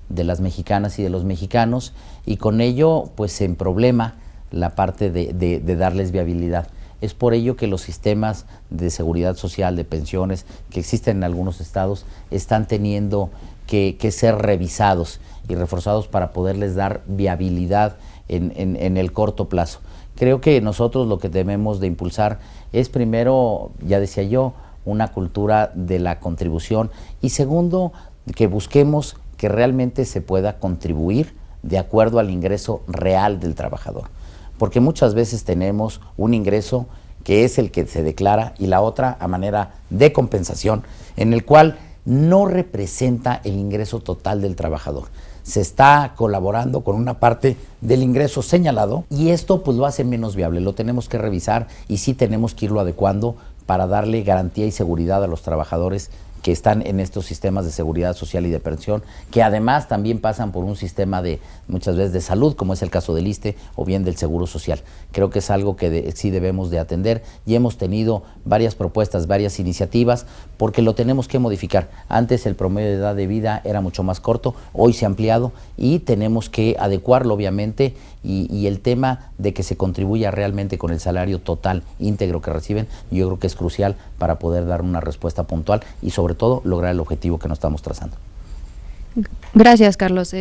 de las mexicanas y de los mexicanos y con ello pues se emproblema la parte de darles viabilidad. Es por ello que los sistemas de seguridad social, de pensiones que existen en algunos estados están teniendo que ser revisados y reforzados para poderles dar viabilidad en el corto plazo. Creo que nosotros lo que debemos de impulsar es primero, ya decía yo, una cultura de la contribución y segundo, que busquemos que realmente se pueda contribuir de acuerdo al ingreso real del trabajador. Porque muchas veces tenemos un ingreso que es el que se declara y la otra a manera de compensación, en el cual no representa el ingreso total del trabajador. Se está colaborando con una parte del ingreso señalado y esto pues lo hace menos viable, lo tenemos que revisar y sí tenemos que irlo adecuando para darle garantía y seguridad a los trabajadores que están en estos sistemas de seguridad social y de pensión, que además también pasan por un sistema de, muchas veces, de salud, como es el caso del ISSSTE o bien del Seguro Social. Creo que es algo que sí debemos de atender y hemos tenido varias propuestas, varias iniciativas, porque lo tenemos que modificar. Antes el promedio de edad de vida era mucho más corto, hoy se ha ampliado y tenemos que adecuarlo, obviamente, y el tema de que se contribuya realmente con el salario total íntegro que reciben, yo creo que es crucial para poder dar una respuesta puntual y sobre todo lograr el objetivo que nos estamos trazando. Gracias, Carlos.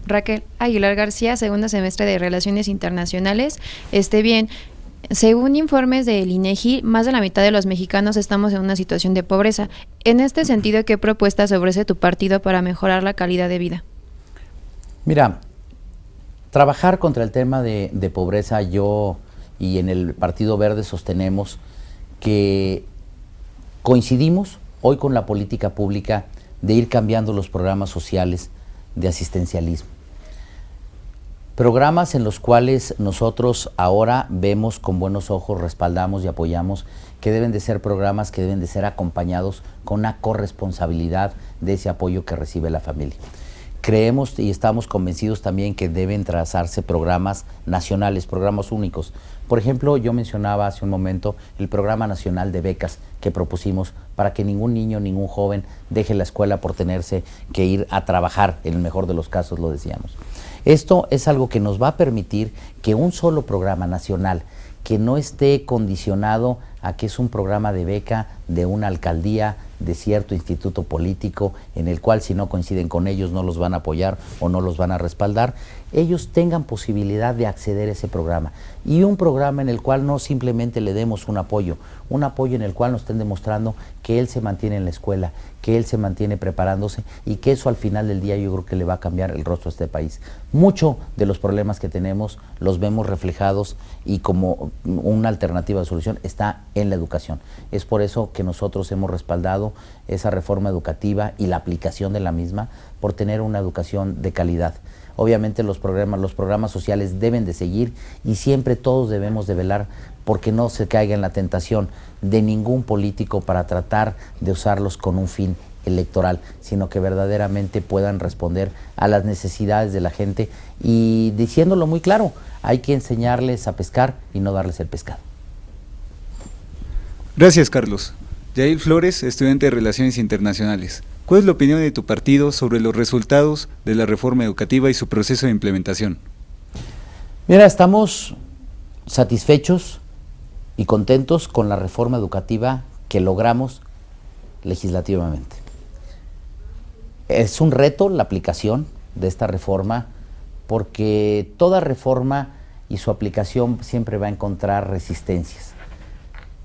Raquel Aguilar García, segundo semestre de Relaciones Internacionales. Bien, según informes del INEGI, más de la mitad de los mexicanos estamos en una situación de pobreza. En este sentido, ¿qué propuestas ofrece tu partido para mejorar la calidad de vida? Mira, trabajar contra el tema de pobreza, yo y en el Partido Verde sostenemos que coincidimos hoy con la política pública de ir cambiando los programas sociales de asistencialismo. Programas en los cuales nosotros ahora vemos con buenos ojos, respaldamos y apoyamos, que deben de ser programas que deben de ser acompañados con una corresponsabilidad de ese apoyo que recibe la familia. Creemos y estamos convencidos también que deben trazarse programas nacionales, programas únicos. Por ejemplo, yo mencionaba hace un momento el Programa Nacional de Becas que propusimos para que ningún niño, ningún joven deje la escuela por tenerse que ir a trabajar, en el mejor de los casos lo decíamos. Esto es algo que nos va a permitir que un solo programa nacional que no esté condicionado a que es un programa de beca de una alcaldía, de cierto instituto político, en el cual si no coinciden con ellos no los van a apoyar o no los van a respaldar, ellos tengan posibilidad de acceder a ese programa. Y un programa en el cual no simplemente le demos un apoyo en el cual nos estén demostrando que él se mantiene en la escuela, que él se mantiene preparándose y que eso al final del día yo creo que le va a cambiar el rostro a este país. Mucho de los problemas que tenemos los vemos reflejados y como una alternativa de solución está en la educación. Es por eso que nosotros hemos respaldado esa reforma educativa y la aplicación de la misma por tener una educación de calidad. Obviamente los programas sociales deben de seguir y siempre todos debemos de velar porque no se caiga en la tentación de ningún político para tratar de usarlos con un fin electoral, sino que verdaderamente puedan responder a las necesidades de la gente y diciéndolo muy claro, hay que enseñarles a pescar y no darles el pescado. Gracias, Carlos. Yair Flores, estudiante de Relaciones Internacionales. ¿Cuál es la opinión de tu partido sobre los resultados de la reforma educativa y su proceso de implementación? Mira, estamos satisfechos y contentos con la reforma educativa que logramos legislativamente. Es un reto la aplicación de esta reforma porque toda reforma y su aplicación siempre va a encontrar resistencias.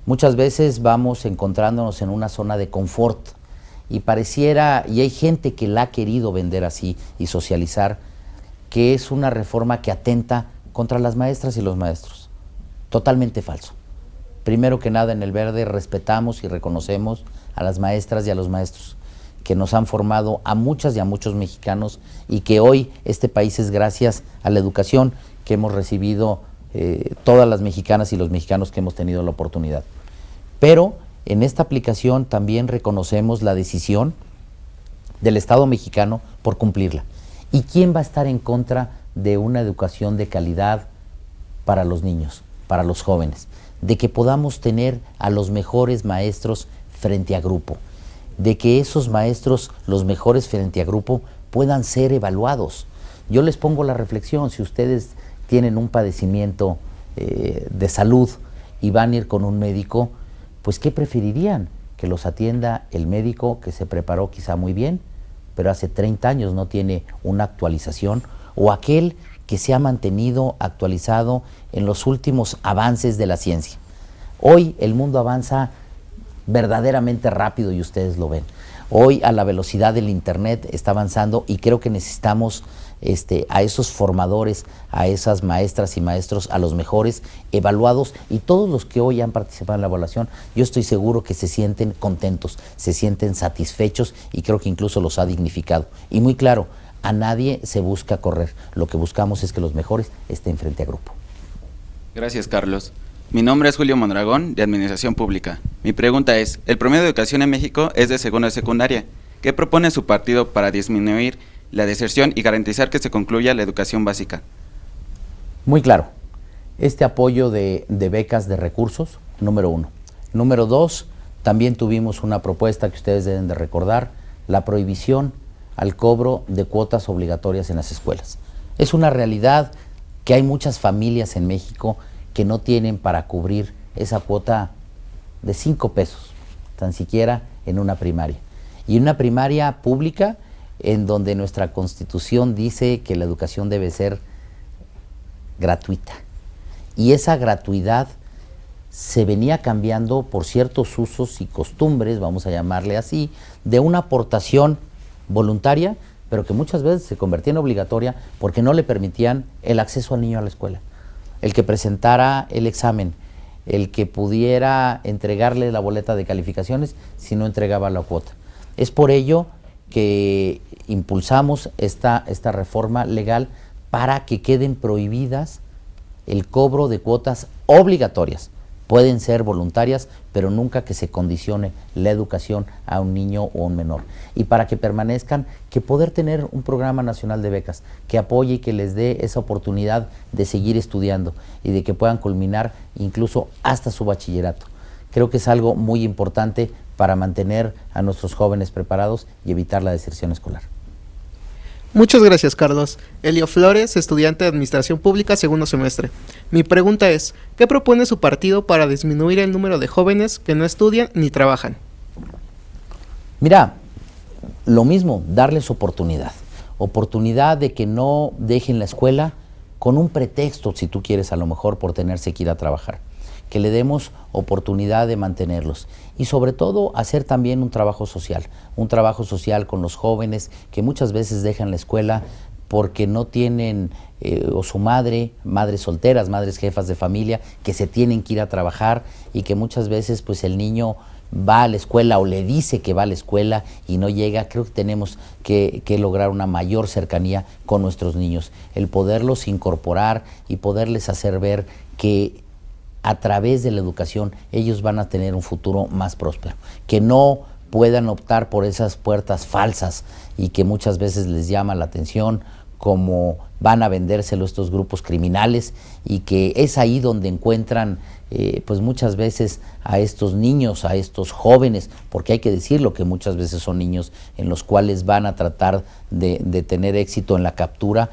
Muchas veces vamos encontrándonos en una zona de confort y pareciera, y hay gente que la ha querido vender así y socializar, que es una reforma que atenta contra las maestras y los maestros. Totalmente falso. Primero que nada, en el Verde respetamos y reconocemos a las maestras y a los maestros que nos han formado a muchas y a muchos mexicanos y que hoy este país es gracias a la educación que hemos recibido todas las mexicanas y los mexicanos que hemos tenido la oportunidad. Pero en esta aplicación también reconocemos la decisión del Estado mexicano por cumplirla. ¿Y quién va a estar en contra de una educación de calidad para los niños, para los jóvenes? De que podamos tener a los mejores maestros frente a grupo, de que esos maestros, los mejores frente a grupo, puedan ser evaluados. Yo les pongo la reflexión, si ustedes tienen un padecimiento de salud y van a ir con un médico, pues ¿qué preferirían? Que los atienda el médico que se preparó quizá muy bien, pero hace 30 años no tiene una actualización, o aquel que se ha mantenido actualizado en los últimos avances de la ciencia. Hoy el mundo avanza verdaderamente rápido y ustedes lo ven. Hoy a la velocidad del internet está avanzando y creo que necesitamos a esos formadores, a esas maestras y maestros, a los mejores evaluados, y todos los que hoy han participado en la evaluación, yo estoy seguro que se sienten contentos, se sienten satisfechos, y creo que incluso los ha dignificado. Y muy claro, a nadie se busca correr, lo que buscamos es que los mejores estén frente a grupo. Gracias, Carlos. Mi nombre es Julio Mondragón, de Administración Pública. Mi pregunta es, el promedio de educación en México es de segundo de secundaria. ¿Qué propone su partido para disminuir la deserción y garantizar que se concluya la educación básica? Muy claro, este apoyo de becas de recursos, número 1. Número 2, también tuvimos una propuesta que ustedes deben de recordar, la prohibición al cobro de cuotas obligatorias en las escuelas. Es una realidad que hay muchas familias en México que no tienen para cubrir esa cuota de 5 pesos, tan siquiera en una primaria. Y en una primaria pública en donde nuestra Constitución dice que la educación debe ser gratuita. Y esa gratuidad se venía cambiando por ciertos usos y costumbres, vamos a llamarle así, de una aportación voluntaria, pero que muchas veces se convertía en obligatoria porque no le permitían el acceso al niño a la escuela. El que presentara el examen, el que pudiera entregarle la boleta de calificaciones si no entregaba la cuota. Es por ello que impulsamos esta reforma legal para que queden prohibidas el cobro de cuotas obligatorias. Pueden ser voluntarias, pero nunca que se condicione la educación a un niño o a un menor. Y para que permanezcan, que poder tener un programa nacional de becas que apoye y que les dé esa oportunidad de seguir estudiando y de que puedan culminar incluso hasta su bachillerato. Creo que es algo muy importante para mantener a nuestros jóvenes preparados y evitar la deserción escolar. Muchas gracias, Carlos. Elio Flores, estudiante de Administración Pública, segundo semestre. Mi pregunta es, ¿qué propone su partido para disminuir el número de jóvenes que no estudian ni trabajan? Mira, lo mismo, darles oportunidad de que no dejen la escuela con un pretexto, si tú quieres, a lo mejor por tenerse que ir a trabajar, que le demos oportunidad de mantenerlos y sobre todo hacer también un trabajo social con los jóvenes que muchas veces dejan la escuela porque no tienen o su madres solteras, madres jefas de familia que se tienen que ir a trabajar y que muchas veces pues el niño va a la escuela o le dice que va a la escuela y no llega. Creo que tenemos que lograr una mayor cercanía con nuestros niños, el poderlos incorporar y poderles hacer ver que a través de la educación ellos van a tener un futuro más próspero, que no puedan optar por esas puertas falsas y que muchas veces les llama la atención como van a vendérselo estos grupos criminales y que es ahí donde encuentran pues muchas veces a estos niños, a estos jóvenes, porque hay que decirlo que muchas veces son niños en los cuales van a tratar de tener éxito en la captura,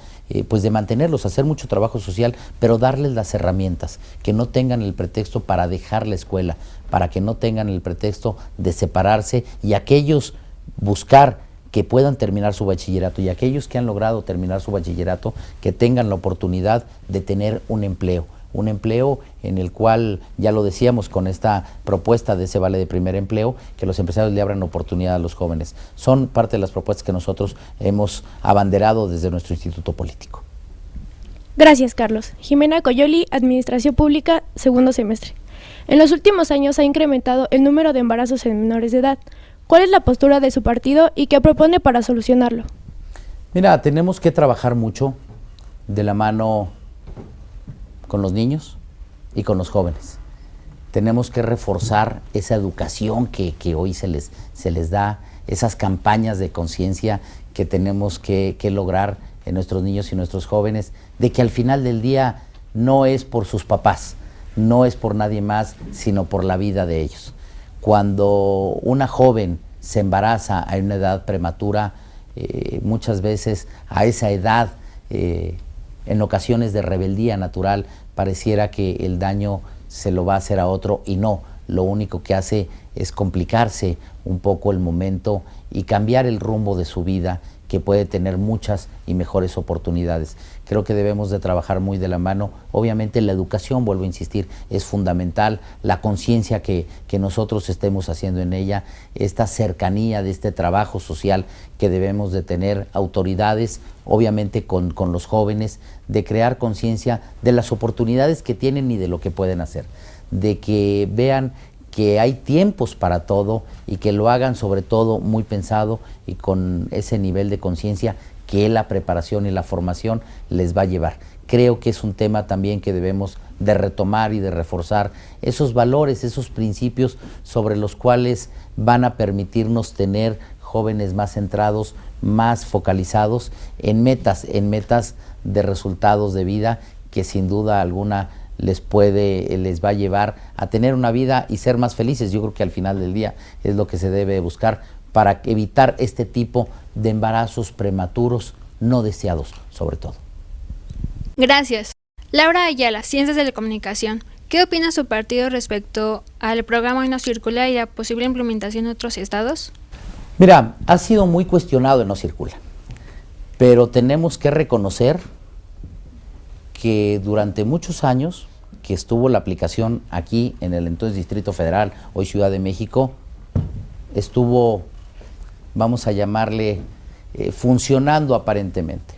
pues de mantenerlos, hacer mucho trabajo social, pero darles las herramientas, que no tengan el pretexto para dejar la escuela, para que no tengan el pretexto de separarse y aquellos buscar que puedan terminar su bachillerato y aquellos que han logrado terminar su bachillerato que tengan la oportunidad de tener un empleo en el cual, ya lo decíamos con esta propuesta de ese vale de primer empleo, que los empresarios le abran oportunidad a los jóvenes. Son parte de las propuestas que nosotros hemos abanderado desde nuestro instituto político. Gracias, Carlos. Jimena Coyoli, Administración Pública, segundo semestre. En los últimos años ha incrementado el número de embarazos en menores de edad. ¿Cuál es la postura de su partido y qué propone para solucionarlo? Mira, tenemos que trabajar mucho de la mano con los niños y con los jóvenes. Tenemos que reforzar esa educación que hoy se les da, esas campañas de conciencia que tenemos que lograr en nuestros niños y nuestros jóvenes, de que al final del día no es por sus papás, no es por nadie más, sino por la vida de ellos. Cuando una joven se embaraza a una edad prematura, muchas veces a esa edad, en ocasiones de rebeldía natural, pareciera que el daño se lo va a hacer a otro y no, lo único que hace es complicarse un poco el momento y cambiar el rumbo de su vida que puede tener muchas y mejores oportunidades. Creo que debemos de trabajar muy de la mano. Obviamente la educación, vuelvo a insistir, es fundamental, la conciencia que nosotros estemos haciendo en ella, esta cercanía de este trabajo social que debemos de tener autoridades, obviamente con los jóvenes, de crear conciencia de las oportunidades que tienen y de lo que pueden hacer, de que vean que hay tiempos para todo y que lo hagan sobre todo muy pensado y con ese nivel de conciencia que la preparación y la formación les va a llevar. Creo que es un tema también que debemos de retomar y de reforzar esos valores, esos principios sobre los cuales van a permitirnos tener jóvenes más centrados, más focalizados en metas de resultados de vida que sin duda alguna les va a llevar a tener una vida y ser más felices. Yo creo que al final del día es lo que se debe buscar para evitar este tipo de embarazos prematuros no deseados, sobre todo. Gracias. Laura Ayala, Ciencias de la Comunicación. ¿Qué opina su partido respecto al programa Hoy No Circula y la posible implementación en otros estados? Mira, ha sido muy cuestionado el No Circula, pero tenemos que reconocer que durante muchos años que estuvo la aplicación aquí en el entonces Distrito Federal, hoy Ciudad de México, estuvo, vamos a llamarle, funcionando aparentemente.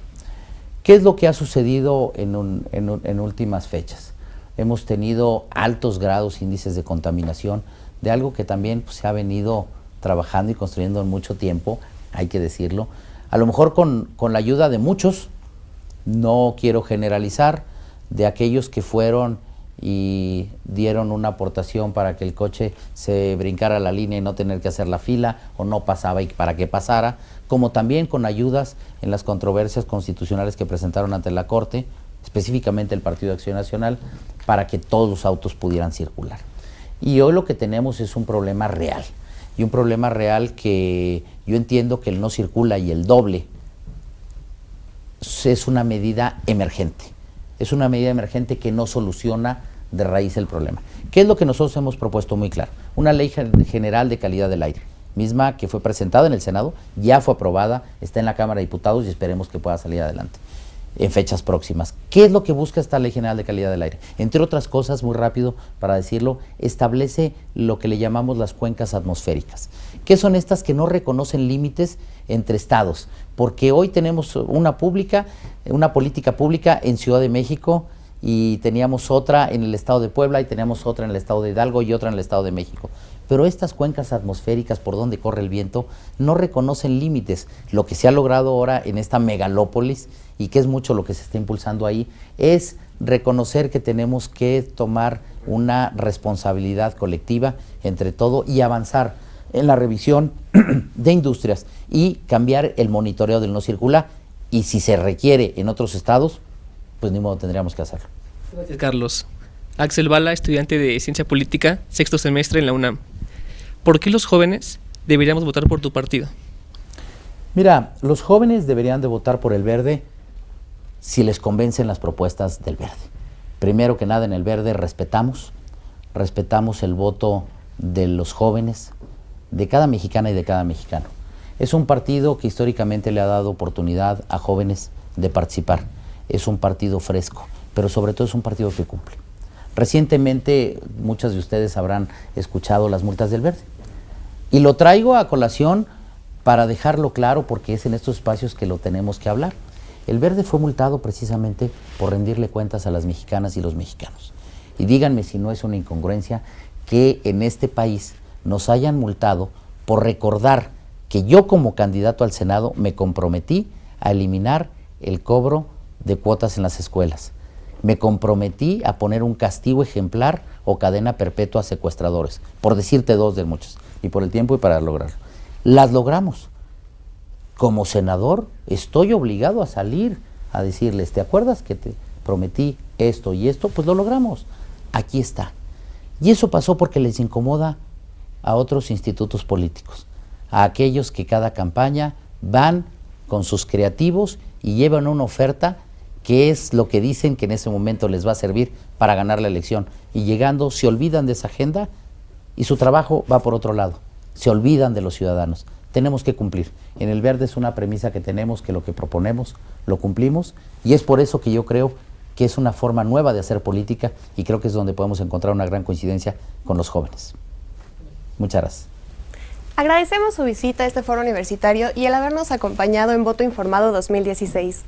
¿Qué es lo que ha sucedido en últimas fechas? Hemos tenido altos grados, índices de contaminación, de algo que también pues, se ha venido trabajando y construyendo en mucho tiempo, hay que decirlo, a lo mejor con la ayuda de muchos. No quiero generalizar, de aquellos que fueron y dieron una aportación para que el coche se brincara la línea y no tener que hacer la fila o no pasaba y para que pasara, como también con ayudas en las controversias constitucionales que presentaron ante la Corte, específicamente el Partido de Acción Nacional, para que todos los autos pudieran circular. Y hoy lo que tenemos es un problema real, y un problema real que yo entiendo que el No Circula y el doble es una medida emergente. Es una medida emergente que no soluciona de raíz el problema. ¿Qué es lo que nosotros hemos propuesto muy claro? Una ley general de calidad del aire, misma que fue presentada en el Senado, ya fue aprobada, está en la Cámara de Diputados y esperemos que pueda salir adelante en fechas próximas. ¿Qué es lo que busca esta Ley General de Calidad del Aire? Entre otras cosas, muy rápido para decirlo, establece lo que le llamamos las cuencas atmosféricas. ¿Qué son estas que no reconocen límites entre estados? Porque hoy tenemos una política pública en Ciudad de México y teníamos otra en el estado de Puebla y teníamos otra en el estado de Hidalgo y otra en el estado de México. Pero estas cuencas atmosféricas por donde corre el viento no reconocen límites. Lo que se ha logrado ahora en esta megalópolis, y que es mucho lo que se está impulsando ahí, es reconocer que tenemos que tomar una responsabilidad colectiva entre todo y avanzar en la revisión de industrias y cambiar el monitoreo del No Circula, y si se requiere en otros estados, pues ni modo, tendríamos que hacerlo. Gracias, Carlos. Axel Bala, estudiante de Ciencia Política, sexto semestre en la UNAM. ¿Por qué los jóvenes deberíamos votar por tu partido? Mira, los jóvenes deberían de votar por el Verde si les convencen las propuestas del Verde. Primero que nada, en el Verde respetamos el voto de los jóvenes, de cada mexicana y de cada mexicano. Es un partido que históricamente le ha dado oportunidad a jóvenes de participar. Es un partido fresco, pero sobre todo es un partido que cumple. Recientemente, muchos de ustedes habrán escuchado las multas del Verde. Y lo traigo a colación para dejarlo claro, porque es en estos espacios que lo tenemos que hablar. El Verde fue multado precisamente por rendirle cuentas a las mexicanas y los mexicanos. Y díganme si no es una incongruencia que en este país nos hayan multado por recordar que yo como candidato al Senado me comprometí a eliminar el cobro de cuotas en las escuelas. Me comprometí a poner un castigo ejemplar o cadena perpetua a secuestradores, por decirte dos de muchos, y por el tiempo y para lograrlo. Las logramos. Como senador estoy obligado a salir a decirles, ¿te acuerdas que te prometí esto y esto? Pues lo logramos. Aquí está. Y eso pasó porque les incomoda a otros institutos políticos, a aquellos que cada campaña van con sus creativos y llevan una oferta que es lo que dicen que en ese momento les va a servir para ganar la elección. Y llegando se olvidan de esa agenda y su trabajo va por otro lado. Se olvidan de los ciudadanos, tenemos que cumplir. En el Verde es una premisa que tenemos, que lo que proponemos lo cumplimos, y es por eso que yo creo que es una forma nueva de hacer política, y creo que es donde podemos encontrar una gran coincidencia con los jóvenes. Muchas gracias. Agradecemos su visita a este foro universitario y el habernos acompañado en Voto Informado 2016.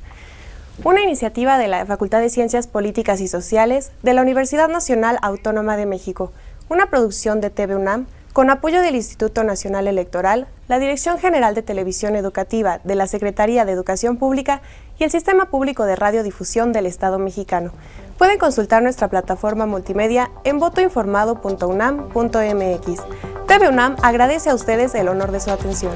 Una iniciativa de la Facultad de Ciencias Políticas y Sociales de la Universidad Nacional Autónoma de México, una producción de TV UNAM con apoyo del Instituto Nacional Electoral, la Dirección General de Televisión Educativa de la Secretaría de Educación Pública y el Sistema Público de Radiodifusión del Estado mexicano. Pueden consultar nuestra plataforma multimedia en votoinformado.unam.mx. TV UNAM agradece a ustedes el honor de su atención.